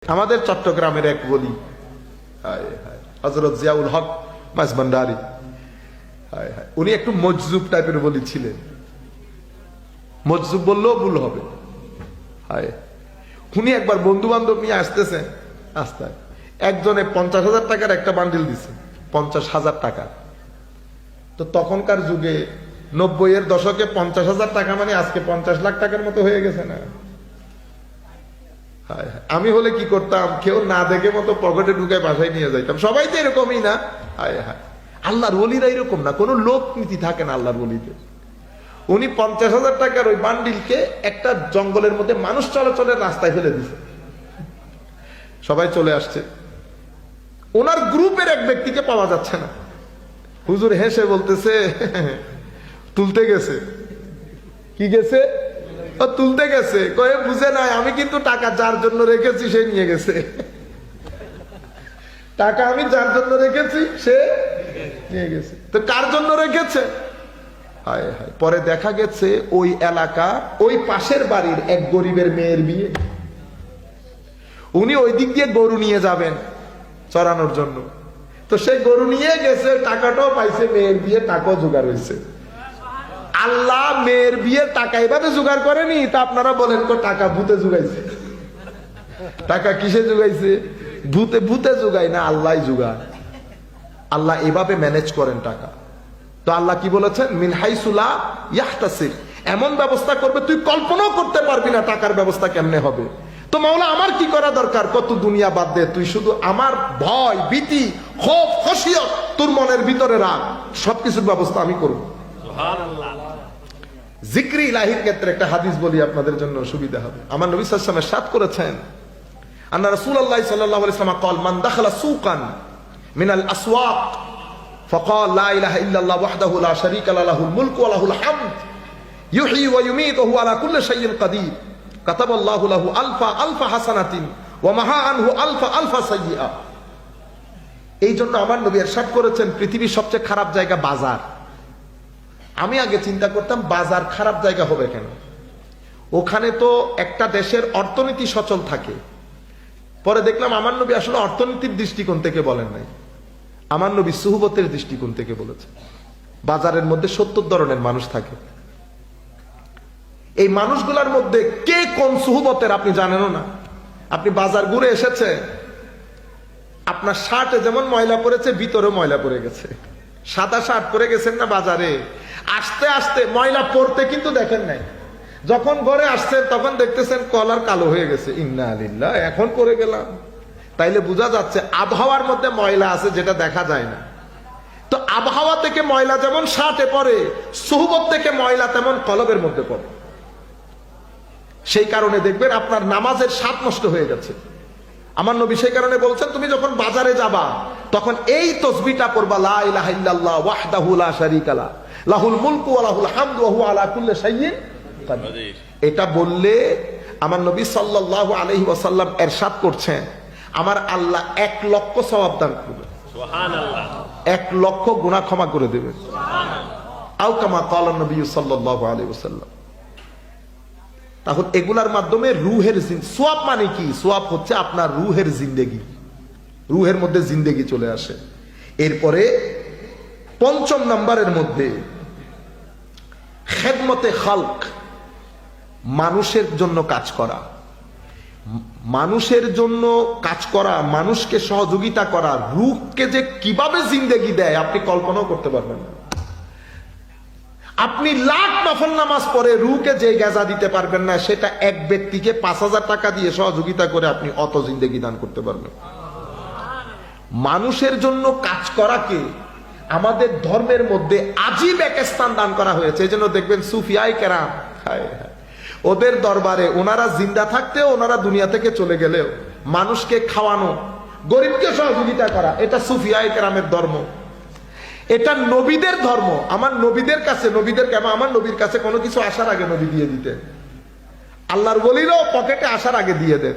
আমাদের চট্টগ্রামের এক বলি হযরত জিয়াউল হক মাঝভান্ডারী, উনি একটু মজজুব টাইপের বলি ছিলেন। মজজুব বললেও ভুল হবে। উনি একবার বন্ধু বান্ধব নিয়ে আসতেছেন, রাস্তায় একজনে 50,000 টাকার একটা বান্ডিল দিছে, 50,000 টাকা। তো তখনকার যুগে 90-এর দশকে 50,000 টাকা মানে আজকে 50 লাখ টাকার মতো হয়ে গেছে না? আমি হলে কি করতাম, কেউ না দেখে মতো পকেটে ঢুকায় বাসায় নিয়ে যাইতাম। সবাই তো এরকমই না। আল্লাহর ওলিরা এরকম না, কোনো লোক নীতি থাকে না আল্লাহর ওলিদের। উনি 50,000 টাকার ওই বান্ডিলকে একটা জঙ্গলের মধ্যে মানুষ চলাচলের রাস্তায় ফেলে দিছে। সবাই চলে আসছে, ওনার গ্রুপের এক ব্যক্তিকে পাওয়া যাচ্ছে না। হুজুর হেসে বলতেছে, তুলতে গেছে। কি গেছে? তুলতে গেছে। কয়ে বুঝে নাই, আমি কিন্তু টাকা যার জন্য রেখেছি সে নিয়ে গেছে। টাকা আমি যার জন্য রেখেছি সে নিয়ে গেছে। তো কার জন্য রেখেছে? পরে দেখা গেছে ওই এলাকা, ওই পাশের বাড়ির এক গরিবের মেয়ের বিয়ে। উনি ওই দিক দিয়ে গরু নিয়ে যাবেন চড়ানোর জন্য। তো সে গরু নিয়ে গেছে, টাকাটাও পাইছে, মেয়ের বিয়ে টাকাও জোগাড় হয়েছে। আল্লাহ মেয়ের বিয়ের টাকা এভাবে জোগাড় করেনি। তা আপনারা বলেন টাকা ভূতে জোগাইছে। টাকা কিসে জোগাইছে? ভূতে। ভূতে জোগায় না, আল্লাহ জোগায়। আল্লাহ এভাবে ম্যানেজ করেন টাকা। তো আল্লাহ কি বলেছেন? মিন হাইসু লা ইয়াহতাসিব, এমন ব্যবস্থা করবে তুই কল্পনাও করতে পারবি না টাকার ব্যবস্থা কেমনে হবে। তো মাওলা আমার কি করা দরকার? কত দুনিয়া বাদ দে, তুই শুধু আমার ভয়, ভীতি, খৌফ, খশিয়ত তোর মনের ভিতরে রাখ, সবকিছুর ব্যবস্থা আমি করব। সুবহানাল্লাহ। জিকরি ইলাহির ক্ষেত্রে একটা হাদিস বলি আপনাদের জন্য সুবিধা হবে। আমার নবী সাল্লাল্লাহু আলাইহি ওয়াসাল্লাম ইরশাদ করেছেন, আন্না রাসূলুল্লাহ সাল্লাল্লাহু আলাইহি ওয়াসাল্লাম قال মান দাখালা সুকান মিনাল আসওয়াক فقال لا اله الا الله وحده لا شريك له له الملك وله الحمد يحيي ويميت وهو على كل شيء قدير كتب الله له الف حسنه ومحى عنه الف سيئه। এই জন্য আমার নবী ইরশাদ করেছেন, পৃথিবীর সবচেয়ে খারাপ জায়গা বাজার। আমি আগে চিন্তা করতাম বাজার খারাপ জায়গা হবে কেন? ওখানে তো একটা দেশের অর্থনীতি সচল থাকে। পরে দেখলাম আমার নবী আসলে অর্থনীতির দৃষ্টিকোণ থেকে বলেন নাই, আমার নবী সুহবতের দৃষ্টিকোণ থেকে বলেছে। বাজারের মধ্যে 70 ধরনের মানুষ থাকে। এই মানুষগুলোর মধ্যে কে কোন সুহবতের আপনি জানেনও না। আপনি বাজার ঘুরে এসেছে, আপনার শার্টে যেমন ময়লা পড়েছে ভিতরেও ময়লা পড়ে গেছে। সাদা শার্ট পরে গেছেন না বাজারে, আসতে আসতে ময়লা পড়তে কিন্তু দেখেন নাই। যখন ঘরে আসছেন তখন দেখতেছেন কলার কালো হয়ে গেছে। ইন্না লিল্লাহ, এখন পরে গেলাম। তাইলে বোঝা যাচ্ছে আবহাওয়ার মধ্যে ময়লা আছে যেটা দেখা যায় না। তো আবহাওয়া থেকে ময়লা যেমন শার্টে পড়ে, সুহবত থেকে ময়লা তেমন কলবের মধ্যে পড়ে। সেই কারণে দেখবেন আপনার নামাজের স্বাদ নষ্ট হয়ে গেছে। আমার নবী সেই কারণে বলছেন, তুমি যখন বাজারে যাবা তখন এই তাসবিহটা পড়বা, লা ইলাহা ইল্লাল্লাহ ওয়াহদাহু লা শারীকা লাহু লাহুল মুলকু ওয়া লাহুল হামদু ওয়া হুয়া আলা কুল্লি শাইইন কাদির। এটা বললে আমার নবী সাল্লাল্লাহু আলাইহি ওয়াসাল্লাম ইরশাদ করছেন, আমার আল্লাহ 1 লক্ষ সওয়াব দান করবে। সুবহানাল্লাহ। 1 লক্ষ গুনাহ ক্ষমা করে দেবে। সুবহানাল্লাহ। আও কামা ক্বালা নবী সাল্লাল্লাহু আলাইহি ওয়াসাল্লাম। তাহলে এগুলার মাধ্যমে রূহের সোয়াব মানে কি? সোয়াব হচ্ছে আপনার রূহের জিন্দেগি, রূহের মধ্যে জিন্দেগি চলে আসে। এরপরে 5 নম্বরের মধ্যে খেদমতে খালক, মানুষের জন্য কাজ করা। মানুষের জন্য কাজ করা, মানুষকে সহযোগিতা করা, রূহকে যে কিভাবে জিন্দেগি দেয় আপনি কল্পনাও করতে পারবেন না। আপনি লাখ নফল নামাজ পড়ে রূহকে যে গাজা দিতে পারবেন না, সেটা এক ব্যক্তিকে 5,000 টাকা দিয়ে সহযোগিতা করে আপনি অত জিন্দেগি দান করতে পারবেন। মানুষের জন্য কাজ করাকে আমাদের ধর্মের মধ্যে আজীব এক স্থান দান করা হয়েছে। এই জন্য দেখবেন সুফিয়ায়ে কেরাম, ওদের দরবারে ওনারা জিন্দা থাকতেও, ওনারা দুনিয়া থেকে চলে গেলেও মানুষকে খাওয়ানো, গরিবকে সহযোগিতা করা, এটা সুফিয়ায়ে কেরামের ধর্ম। এটা নবীদের ধর্ম। আমার নবীদের কাছে, আমার নবীর কাছে কোনো কিছু আসার আগে নবী দিয়ে দিতেন। আল্লাহর ওলিরাও পকেটে আসার আগে দিয়ে দেন।